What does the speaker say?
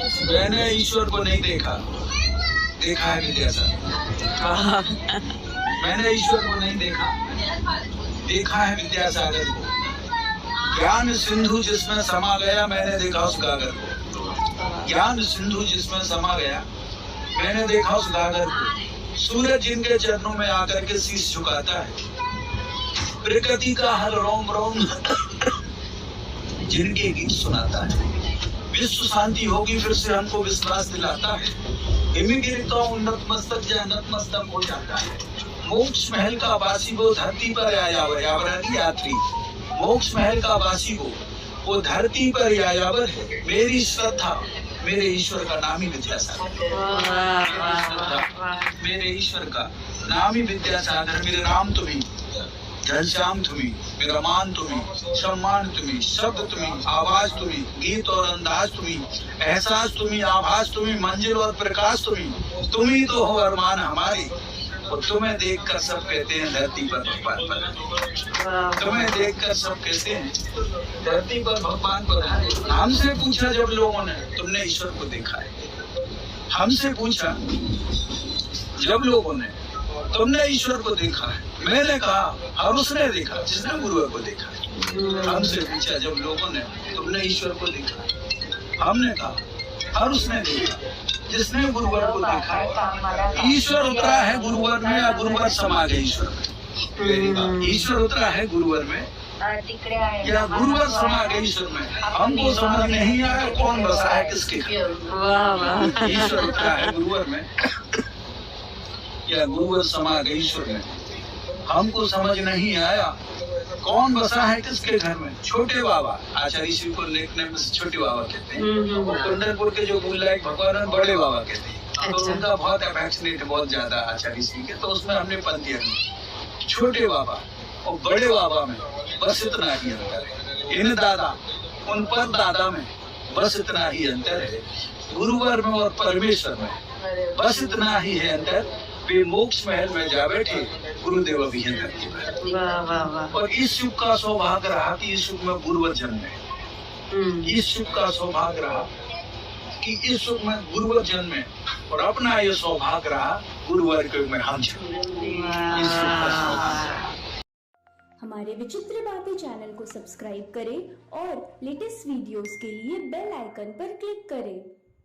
मैंने ईश्वर को नहीं देखा, देखा है विद्यासागर। मैंने ईश्वर को नहीं देखा, देखा है विद्यासागर को। ज्ञान सिंधु जिसमें समा गया, मैंने देखा उस गागर को। ज्ञान सिंधु जिसमें समा गया, मैंने देखा उस गागर को। सूरज जिनके चरणों में आकर के शीश झुकाता है, प्रकृति का हर रोम रोम जिनके गीत सुनाता है, विश्व शांति होगी फिर से हमको विश्वास दिलाता है। हिमगिरी का उन्नत मस्तक जय नतमस्तक हो जाता है। मोक्ष महल का वासी वो धरती पर आयावर यात्री, मोक्ष महल का वासी वो धरती पर आयावर है। मेरी श्रद्धा मेरे ईश्वर का नाम ही विद्यासागर, मेरे ईश्वर का नाम ही विद्यासागर। मेरे नाम तुम्ही, घनश्याम तुम्ही, मेरा मान तुम्ही, सम्मान तुम्ही, शब्द तुम्ही, आवाज तुम्ही, गीत और अंदाज तुम्ही, एहसास तुम्ही, आभास तुम्ही, मंजिल और प्रकाश तुम्ही तो हो अरमान हमारी। और तुम्हें देखकर सब कहते हैं धरती पर भगवान पर, तुम्हें देखकर सब कहते हैं धरती पर भगवान पर। हमसे पूछा जब लोगों ने, तुमने ईश्वर को देखा है? हमसे पूछा जब लोगों ने, तुमने ईश्वर को देखा है? मैंने कहा और उसने देखा जिसने गुरुवर को देखा है। हमसे पूछा जब लोगों ने, तुमने ईश्वर को देखा है? हमने कहा और उसने देखा जिसने गुरुवर को देखा है। ईश्वर उतरा है गुरुवर में या गुरुवर समा गए ईश्वर में? ईश्वर उतरा है गुरुवर में या गुरुवर समा गए ईश्वर में? हमको समझ नहीं आया कौन बसा है किसके घर। ईश्वर उतरा है गुरुवर में या गुरुवर समा गए ईश्वर में? हमको समझ नहीं आया कौन बसा है किसके घर में। छोटे बाबा, आचार्य श्री को निकनेम से छोटे बाबा कहते हैं। कुंडलपुर के जो गुल्लाइक भगवान बड़े बाबा कहते हैं। तो उनका बहुत अफेक्शनेट, बहुत ज्यादा आचार्य श्री के, तो उसमें हमने पद दिया छोटे बाबा और बड़े बाबा में बस इतना ही अंतर है। इन दादा उन पर दादा में बस इतना ही अंतर है। गुरुवर में और परमेश्वर में बस इतना ही है अंतर। वे मोक्ष महल में जा बैठे, गुरुदेव अभी है धरती पर। और इस युग का सौभाग्य रहा कि इस युग में गुरुवर जन्मे। इस युग का सौभाग्य रहा कि इस युग में गुरुवर जन्मे, और अपना ये सौभाग्य रहा गुरुवर के युग में हम जन्मे। हमारे विचित्र बातें चैनल को सब्सक्राइब करें और लेटेस्ट वीडियोस के लिए बेल आइकन पर क्लिक करें।